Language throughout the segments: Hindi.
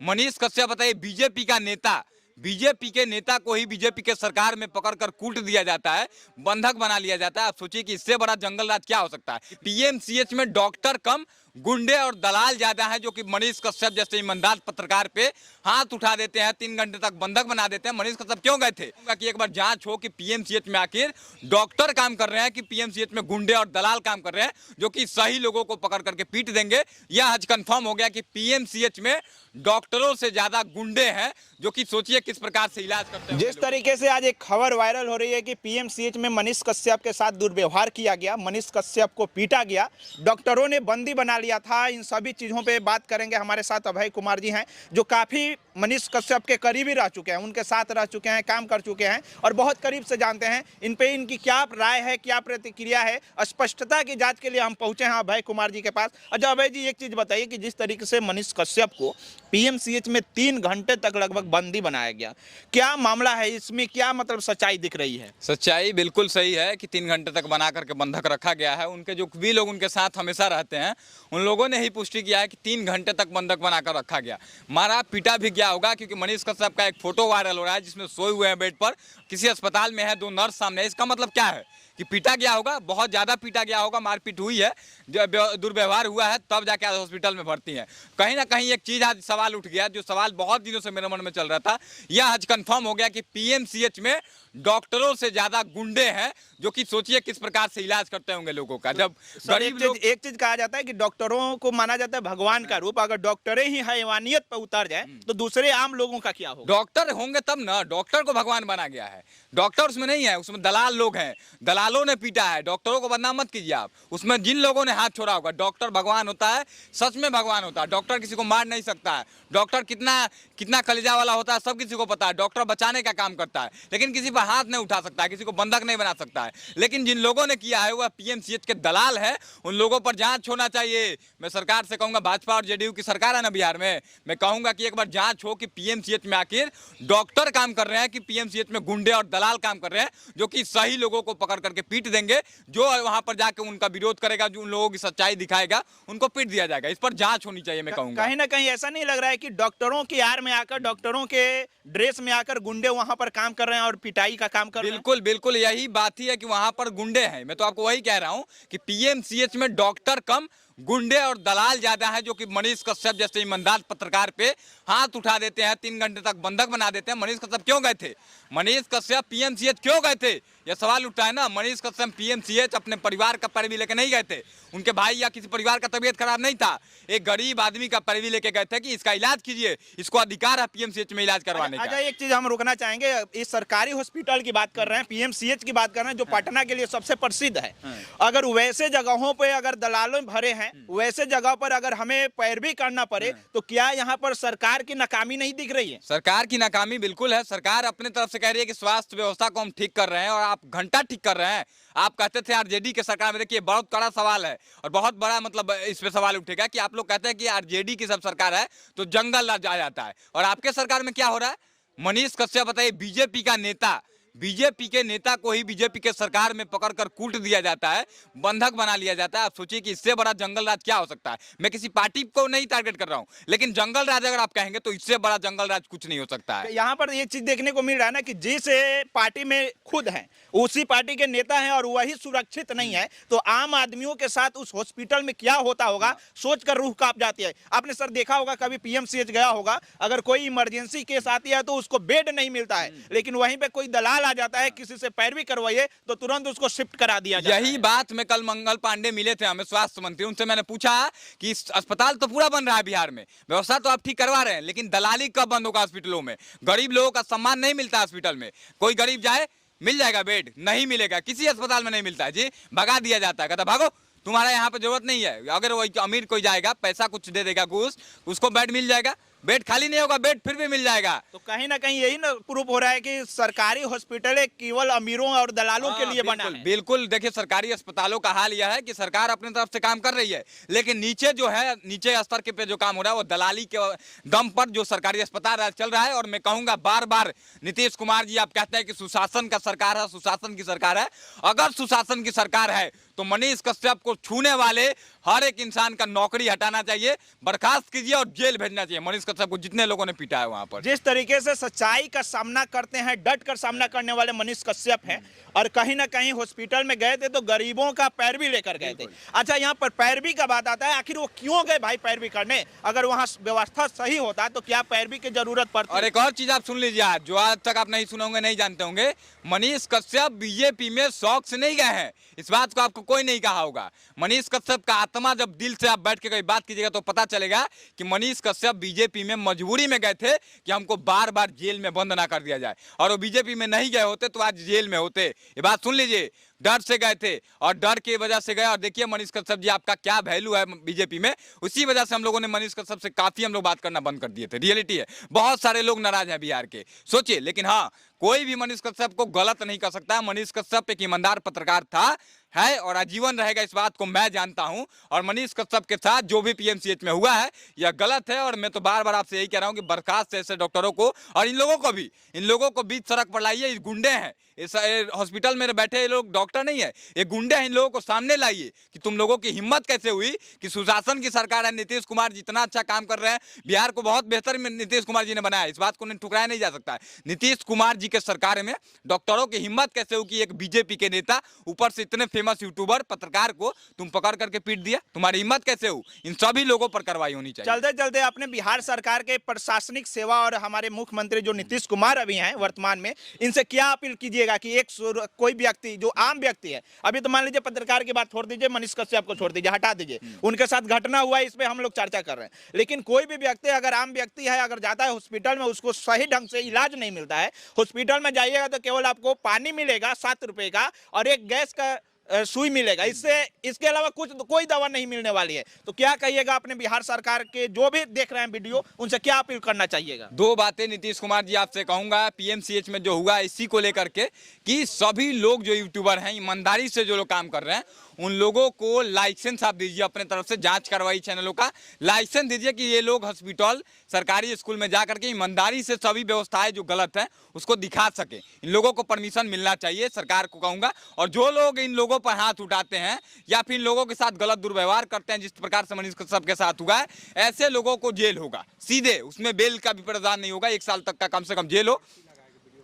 मनीष कश्यप बताइए, बीजेपी का नेता, बीजेपी के नेता को ही बीजेपी के सरकार में पकड़कर कूट दिया जाता है, बंधक बना लिया जाता है। आप सोचिए कि इससे बड़ा जंगल राज क्या हो सकता है। पीएमसीएच में डॉक्टर कम गुंडे और दलाल ज्यादा हैं, जो कि मनीष कश्यप जैसे ईमानदार पत्रकार पे हाथ उठा देते हैं, 3 घंटे तक बंधक बना देते हैं। मनीष कश्यप क्यों गए थे कि एक बार जांच हो कि पीएमसीएच में आखिर डॉक्टर काम कर रहे हैं कि पीएमसीएच में गुंडे और दलाल काम कर रहे हैं, जो कि सही लोगों को पकड़ करके पीट देंगे। यह आज कंफर्म हो गया कि पीएमसीएच में डॉक्टरों से ज्यादा गुंडे हैं, जो कि सोचिए किस प्रकार से इलाज करते हैं। जिस तरीके से आज एक खबर वायरल हो रही है कि पीएमसीएच में मनीष कश्यप के साथ दुर्व्यवहार किया गया, मनीष कश्यप को पीटा गया, डॉक्टरों ने बंदी बना लिया था, इन सभी चीज़ों पे बात करेंगे। हमारे साथ अभय कुमार जी हैं, जो काफ़ी मनीष कश्यप के करीबी रह चुके हैं, उनके साथ रह चुके हैं, काम कर चुके हैं और बहुत करीब से जानते हैं। इन पे इनकी क्या राय है, क्या प्रतिक्रिया है, स्पष्टता की जांच के लिए हम पहुंचे हैं अभय कुमार जी के पास। अच्छा अभय जी, एक चीज़ बताइए कि जिस तरीके से मनीष कश्यप को पीएमसीएच में 3 घंटे तक लगभग बंदी बनाया गया, क्या मामला है इसमें, क्या मतलब सच्चाई दिख रही है? सच्चाई बिल्कुल सही है कि 3 घंटे तक बना करके बंधक रखा गया है। उनके जो भी लोग उनके साथ हमेशा रहते हैं, उन लोगों ने ही पुष्टि किया है कि 3 घंटे तक बंधक बनाकर रखा गया। मारा पीटा भी गया होगा, क्योंकि मनीष कश्यप का एक फोटो वायरल हो रहा है जिसमें सोए हुए हैं बेड पर, किसी अस्पताल में है, 2 नर्स सामने है। इसका मतलब क्या है कि पीटा गया होगा, बहुत ज़्यादा पीटा गया होगा, मारपीट हुई है, दुर्व्यवहार हुआ है, तब जाके आज हॉस्पिटल में भर्ती है। कहीं ना कहीं एक चीज़ आज सवाल उठ गया, जो सवाल बहुत दिनों से मेरे मन में चल रहा था। यह आज कंफर्म हो गया कि पीएमसीएच में डॉक्टरों से ज़्यादा गुंडे हैं, जो कि सोचिए किस प्रकार से इलाज करते होंगे लोगों का। जब गरीब लोग, एक चीज कहा जाता है कि डॉक्टरों को माना जाता है भगवान का रूप, अगर डॉक्टरें ही हैवानियत पर उतर जाए तो दूसरे आम लोगों का क्या होगा? डॉक्टर होंगे तब ना, डॉक्टर को भगवान बना गया है। डॉक्टर उसमें नहीं है, उसमें दलाल लोग हैं, दलालों ने पीटा है। डॉक्टरों को बदनाम मत कीजिए आप, उसमें जिन लोगों ने हाथ छोड़ा होगा। डॉक्टर भगवान होता है, सच में भगवान होता है। डॉक्टर किसी को मार नहीं सकता है। डॉक्टर कितना कितना कलेजा वाला होता है, सब किसी को पता है। डॉक्टर बचाने का काम करता है, लेकिन किसी पर हाथ नहीं उठा सकता है, किसी को बंधक नहीं बना सकता है। लेकिन जिन लोगों ने किया है वह पीएमसीएच के दलाल है, उन लोगों पर जांच होना चाहिए। मैं सरकार से कहूंगा, भाजपा और जेडीयू की सरकार है ना बिहार में, मैं कहूंगा कि एक बार जांच हो कि पीएमसीएच में आखिर डॉक्टर काम कर रहे हैं कि पीएमसीएच में गुंडे और दलाल काम कर रहे हैं, जो कि सही लोगों को पकड़ करके पीट देंगे। जो वहां पर जाकर उनका विरोध करेगा, जो उन लोगों की सच्चाई दिखाएगा, उनको पीट दिया जाएगा। इस पर जांच होनी चाहिए। मैं कहूंगा कहीं ना कहीं ऐसा नहीं लग रहा है कि डॉक्टरों की आड़ में आकर, डॉक्टरों के ड्रेस में आकर गुंडे वहां पर काम कर रहे हैं और पिटाई का काम कर रहे हैं? बिल्कुल बिल्कुल, यही बात ही है कि वहां पर गुंडे हैं। मैं तो आपको वही कह रहा हूं कि पीएमसीएच में डॉक्टर कम गुंडे और दलाल ज्यादा हैं, जो कि मनीष कश्यप जैसे ईमानदार पत्रकार पे हाथ उठा देते हैं, 3 घंटे तक बंधक बना देते हैं। मनीष कश्यप क्यों गए थे, मनीष कश्यप पीएमसीएच क्यों गए थे, यह सवाल उठता है ना। मनीष कश्यप पीएमसीएच अपने परिवार का पैरवी लेके नहीं गए थे, उनके भाई या किसी परिवार का तबीयत खराब नहीं था, एक गरीब आदमी का पैरवी लेके गए थे कि इसका इलाज कीजिए, इसको अधिकार है पीएमसीएच में इलाज करवाने का। अच्छा, एक चीज हम रुकना चाहेंगे, इस सरकारी हॉस्पिटल की बात कर रहे हैं, पीएमसीएच की बात कर रहे हैं, जो पटना के लिए सबसे प्रसिद्ध है। अगर वैसे जगहों पे अगर दलालों भरे हैं, वैसे जगह पर अगर हमें पैरवी करना पड़े, तो क्या यहाँ पर सरकार की नाकामी नहीं दिख रही है? सरकार की नाकामी बिल्कुल है। सरकार अपने तरफ से कह रही है कि स्वास्थ्य व्यवस्था को हम ठीक कर रहे हैं, और आप घंटा ठीक कर रहे हैं। आप कहते थे आरजेडी के सरकार में, देखिए बहुत बड़ा सवाल है और बहुत बड़ा मतलब इस पे सवाल उठेगा कि आप लोग कहते हैं कि आरजेडी की सब सरकार है तो जंगल राज आ जाता है, और आपके सरकार में क्या हो रहा है। मनीष कश्यप बताइए, बीजेपी का नेता, बीजेपी के नेता को ही बीजेपी के सरकार में पकड़कर कूट दिया जाता है, बंधक बना लिया जाता है। आप सोचिए कि इससे बड़ा जंगल राज क्या हो सकता है। मैं किसी पार्टी को नहीं टारगेट कर रहा हूं, लेकिन जंगल राज अगर आप कहेंगे तो इससे बड़ा जंगल राज कुछ नहीं हो सकता है। यहाँ पर एक चीज देखने को मिल रहा है ना कि जिस पार्टी में खुद हैं, उसी पार्टी के नेता हैं और वही सुरक्षित नहीं है, तो आम आदमियों के साथ उस हॉस्पिटल में क्या होता होगा, सोचकर रूह कांप जाती है। आपने सर देखा होगा, कभी पीएमसीएच गया होगा, अगर कोई इमरजेंसी केस आती है तो उसको बेड नहीं मिलता है, लेकिन वहीं पे कोई दलाल आ जाता है, किसी से पैरवी करवाइए तो तुरंत उसको शिफ्ट करा दिया जाता है। यही बात मैं कल मंगल पांडे मिले थे हमें, स्वास्थ्य मंत्री, उनसे मैंने पूछा कि अस्पताल तो पूरा बन रहा है बिहार में, व्यवस्था तो आप ठीक करवा रहे हैं, लेकिन दलाली कब बंद होगा हॉस्पिटलों में। गरीब लोगों का सम्मान नहीं मिलता हॉस्पिटल में। कोई गरीब जाए, मिल जाएगा बेड, नहीं मिलेगा, किसी अस्पताल में नहीं मिलता है जी, भगा दिया जाता है, कहता भागो, तुम्हारा यहाँ पे जरूरत नहीं है। अगर वही अमीर कोई जाएगा, पैसा कुछ दे देगा घूस, उसको बेड मिल जाएगा, बेड खाली नहीं होगा, बेड फिर भी मिल जाएगा। तो कहीं ना कहीं यही ना प्रूफ हो रहा है कि सरकारी हॉस्पिटल केवल अमीरों और दलालों के लिए बना है। बिल्कुल, देखिए सरकारी अस्पतालों का हाल यह है कि सरकार अपनी तरफ से काम कर रही है, लेकिन नीचे जो है, नीचे स्तर के पे जो काम हो रहा है वो दलाली के दम पर जो सरकारी अस्पताल चल रहा है। और मैं कहूंगा बार बार, नीतीश कुमार जी आप कहते हैं कि सुशासन का सरकार है, सुशासन की सरकार है, अगर सुशासन की सरकार है तो मनीष कश्यप को छूने वाले हर एक इंसान का नौकरी हटाना चाहिए, बर्खास्त कीजिए और जेल भेजना चाहिए मनीष कश्यप को, जितने लोगों ने पीटा है वहां पर। जिस तरीके से सच्चाई का सामना करते हैं, डट कर सामना करने वाले मनीष कश्यप हैं, और कहीं ना कहीं हॉस्पिटल में गए थे तो गरीबों का पैरवी लेकर गए थे। अच्छा, यहाँ पर पैरवी का बात आता है, आखिर वो क्यों गए भाई पैरवी करने? अगर वहाँ व्यवस्था सही होता तो क्या पैरवी की जरूरत पड़ती? और एक और चीज आप सुन लीजिए, आज जो आज तक आप नहीं सुने होंगे, नहीं जानते होंगे, मनीष कश्यप बीजेपी में शौक से नहीं गए हैं। इस बात को आपको कोई नहीं कहा होगा। मनीष कश्यप का आत्मा जब दिल से आप बैठ के कहीं बात कीजिएगा तो पता चलेगा कि मनीष कश्यप बीजेपी में मजबूरी में गए थे कि हमको बार बार जेल में बंद ना कर दिया जाए, और वो बीजेपी में नहीं गए होते तो आज जेल में होते। ये बात सुन लीजिए, डर से गए थे और डर की वजह से गए। और देखिए मनीष कश्यप जी, आपका क्या वैल्यू है बीजेपी में, उसी वजह से हम लोगों ने मनीष कश्यप से काफी हम लोग बात करना बंद कर दिए थे। रियलिटी है, बहुत सारे लोग नाराज हैं बिहार के, सोचिए। लेकिन हाँ, कोई भी मनीष कश्यप को गलत नहीं कर सकता है। मनीष कश्यप एक ईमानदार पत्रकार था, है और आजीवन रहेगा, इस बात को मैं जानता हूं। और मनीष कश्यप के साथ जो भी पीएमसीएच में हुआ है यह गलत है, और मैं तो बार बार आपसे यही कह रहा हूं कि बर्खास्त ऐसे डॉक्टरों को और इन लोगों को बीच सड़क पर लाइए। ये गुंडे हैं, इस हॉस्पिटल में बैठे ये लोग डॉक्टर नहीं है, ये गुंडे हैं। इन लोगों को सामने लाइए कि तुम लोगों की हिम्मत कैसे हुई कि सुशासन की सरकार है, नीतीश कुमार जितना अच्छा काम कर रहे हैं, बिहार को बहुत बेहतर नीतीश कुमार जी ने बनाया, इस बात को ठुकराया नहीं जा सकता है। नीतीश कुमार जी के सरकार में डॉक्टरों की हिम्मत कैसे हुई कि एक बीजेपी के नेता, ऊपर से इतने फेमस यूट्यूबर पत्रकार को तुम पकड़ करके पीट दिया? तुम्हारी हिम्मत कैसे हुई? इन सभी लोगों पर कार्रवाई होनी चाहिए। चलते चलते अपने बिहार सरकार के प्रशासनिक सेवा और हमारे मुख्यमंत्री जो नीतीश कुमार अभी हैं वर्तमान में, इनसे क्या अपील कीजिएगा कि एक कोई व्यक्ति जो आम व्यक्ति है, अभी तो मान लीजिए पत्रकार की बात छोड़ दीजिए, मनीष कश्यप को छोड़ दीजिए, हटा दीजिए, उनके साथ घटना हुआ है, इस पे हम लोग चर्चा कर रहे हैं। लेकिन कोई भी व्यक्ति अगर आम व्यक्ति है, अगर जाता है हॉस्पिटल में, उसको सही ढंग से इलाज नहीं मिलता है, हॉस्पिटल में जाइएगा तो केवल आपको पानी मिलेगा 7 रुपए का और एक गैस का सुई मिलेगा, इसके अलावा कोई दवा नहीं मिलने वाली है। तो क्या कहिएगा अपने बिहार सरकार के जो भी देख रहे हैं वीडियो, उनसे क्या अपील करना चाहिएगा? दो बातें नीतीश कुमार जी आपसे कहूंगा, पीएमसीएच में जो हुआ इसी को लेकर के, कि सभी लोग जो यूट्यूबर हैं, ईमानदारी से जो लोग काम कर रहे हैं, उन लोगों को लाइसेंस आप दीजिए, अपने तरफ से जांच करवाई चैनलों का लाइसेंस दीजिए कि ये लोग हॉस्पिटल, सरकारी स्कूल में जा करके ईमानदारी से सभी व्यवस्थाएं जो गलत है उसको दिखा सके। इन लोगों को परमिशन मिलना चाहिए, सरकार को कहूंगा। और जो लोग इन लोगों पर हाथ उठाते हैं या फिर इन लोगों के साथ गलत दुर्व्यवहार करते हैं, जिस प्रकार से मनीष कश्यप के साथ हुआ है, ऐसे लोगों को जेल होगा सीधे, उसमें बेल का भी प्रावधान नहीं होगा, 1 साल तक का कम से कम जेल हो।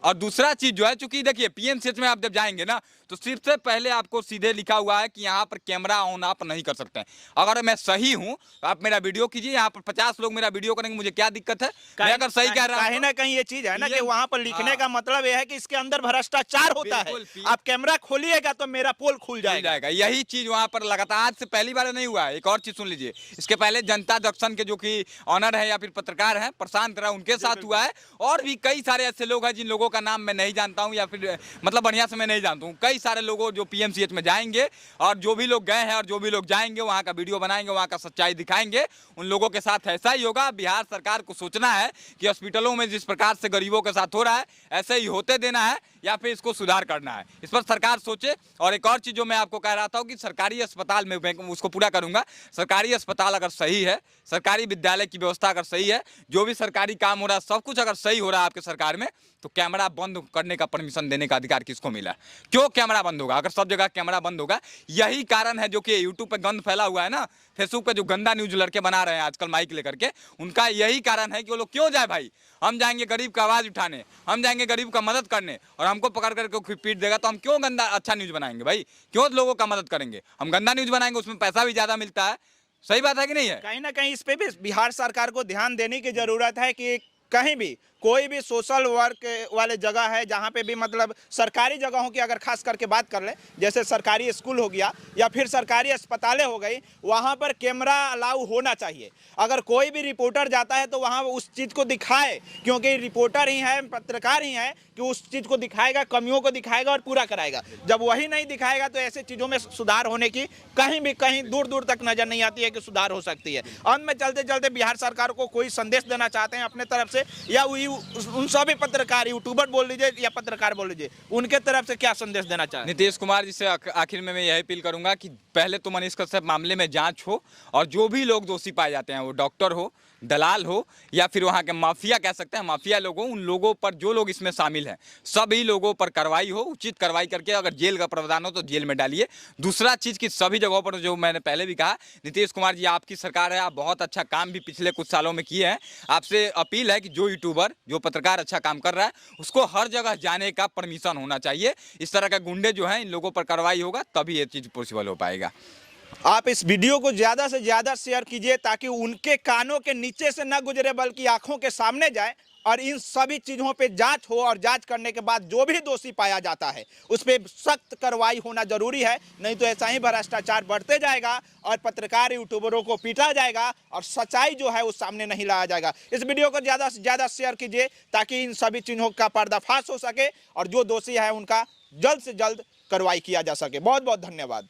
और दूसरा चीज जो है, चूंकि देखिए पीएमसीएच में आप जब जाएंगे ना तो सिर्फ से पहले आपको सीधे लिखा हुआ है कि यहाँ पर कैमरा ऑन आप नहीं कर सकते हैं। अगर मैं सही हूँ तो आप मेरा वीडियो कीजिए, यहाँ पर 50 लोग मेरा वीडियो करेंगे, मुझे क्या दिक्कत है? मैं अगर सही कह रहा हूँ, कहीं ना कहीं ये चीज है ना कि वहाँ पर लिखने का मतलब ये है कि इसके अंदर भ्रष्टाचार होता है, आप कैमरा खोलिएगा तो मेरा पोल खुल जाएगा। यही चीज वहाँ पर लगातार, आज से पहली बार नहीं हुआ है। एक और चीज सुन लीजिए, इसके पहले जनता दर्शन के जो कि ऑनर है या फिर पत्रकार है प्रशांत राव, उनके साथ हुआ है। और भी कई सारे ऐसे लोग हैं जिन लोगों का नाम मैं नहीं जानता हूँ, या फिर मतलब बढ़िया से मैं नहीं जानता हूँ। कई सारे लोगों जो पीएमसीएच में जाएंगे और जो भी लोग गए हैं और जो भी लोग जाएंगे वहां का वीडियो बनाएंगे, वहां का सच्चाई दिखाएंगे। उन लोगों के साथ ऐसा ही होगा। बिहार सरकार को सोचना है कि हॉस्पिटलों में जिस प्रकार से गरीबों के साथ हो रहा है ऐसे ही होते देना है या फिर इसको सुधार करना है, इस पर सरकार सोचे। और एक और चीज जो मैं आपको कह रहा था कि सरकारी अस्पताल में, मैं उसको पूरा करूंगा, सरकारी अस्पताल अगर सही है, सरकारी विद्यालय की व्यवस्था अगर सही है, जो भी सरकारी काम हो रहा है, सब कुछ अगर सही हो रहा है आपके सरकार में, तो कैमरा बंद करने का परमिशन देने का अधिकार किसको मिला? क्यों कैमरा बंद होगा अगर सब जगह कैमरा बंद होगा? यही कारण है जो कि यूट्यूब पे गंद फैला हुआ है ना, फेसबुक पे जो गंदा न्यूज लड़के बना रहे हैं आजकल माइक लेकर के, उनका यही कारण है कि वो लोग क्यों जाए भाई? हम जाएंगे गरीब का आवाज उठाने, हम जाएंगे गरीब का मदद करने, और हमको पकड़ करके पीट देगा तो हम क्यों गंदा अच्छा न्यूज बनाएंगे भाई? क्यों लोगों का मदद करेंगे? हम गंदा न्यूज बनाएंगे, उसमें पैसा भी ज्यादा मिलता है। सही बात है कि नहीं है? कहीं ना कहीं इस पे भी बिहार सरकार को ध्यान देने की जरूरत है कि कहीं भी कोई भी सोशल वर्क वाले जगह है जहाँ पे भी मतलब सरकारी जगहों की अगर खास करके बात कर लें, जैसे सरकारी स्कूल हो गया या फिर सरकारी अस्पतालें हो गई, वहाँ पर कैमरा अलाउ होना चाहिए। अगर कोई भी रिपोर्टर जाता है तो वहाँ उस चीज़ को दिखाए, क्योंकि रिपोर्टर ही है, पत्रकार ही है कि उस चीज़ को दिखाएगा, कमियों को दिखाएगा और पूरा कराएगा। जब वही नहीं दिखाएगा तो ऐसे चीज़ों में सुधार होने की कहीं दूर दूर तक नजर नहीं आती है कि सुधार हो सकती है। अंत में चलते चलते बिहार सरकार को कोई संदेश देना चाहते हैं अपने तरफ से, या उन सभी पत्रकार, यूट्यूबर बोल लीजिए या पत्रकार बोल लीजिए, उनके तरफ से क्या संदेश देना चाहें? नीतीश कुमार जी से आखिर में मैं यही अपील करूंगा कि पहले तो मनीष कश्यप मामले में जांच हो, और जो भी लोग दोषी पाए जाते हैं, वो डॉक्टर हो, दलाल हो, या फिर वहाँ के माफिया कह सकते हैं, माफिया लोग हो, उन लोगों पर, जो लोग इसमें शामिल हैं, सभी लोगों पर कार्रवाई हो, उचित कार्रवाई करके अगर जेल का प्रावधान हो तो जेल में डालिए। दूसरा चीज़ कि सभी जगहों पर, जो मैंने पहले भी कहा, नीतीश कुमार जी आपकी सरकार है, आप बहुत अच्छा काम भी पिछले कुछ सालों में किए हैं। आपसे अपील है कि जो यूट्यूबर, जो पत्रकार अच्छा काम कर रहा है, उसको हर जगह जाने का परमिशन होना चाहिए। इस तरह के गुंडे जो हैं, इन लोगों पर कार्रवाई होगा, तभी ये चीज़ पॉसिबल हो पाएगा। आप इस वीडियो को ज़्यादा से ज़्यादा शेयर कीजिए ताकि उनके कानों के नीचे से न गुजरे बल्कि आंखों के सामने जाए, और इन सभी चीज़ों पे जांच हो, और जांच करने के बाद जो भी दोषी पाया जाता है उस पर सख्त कार्रवाई होना जरूरी है। नहीं तो ऐसा ही भ्रष्टाचार बढ़ते जाएगा और पत्रकार, यूट्यूबरों को पीटा जाएगा और सच्चाई जो है वो सामने नहीं लाया जाएगा। इस वीडियो को ज़्यादा से ज़्यादा शेयर कीजिए ताकि इन सभी चीज़ों का पर्दाफाश हो सके और जो दोषी है उनका जल्द से जल्द कार्रवाई किया जा सके। बहुत बहुत धन्यवाद।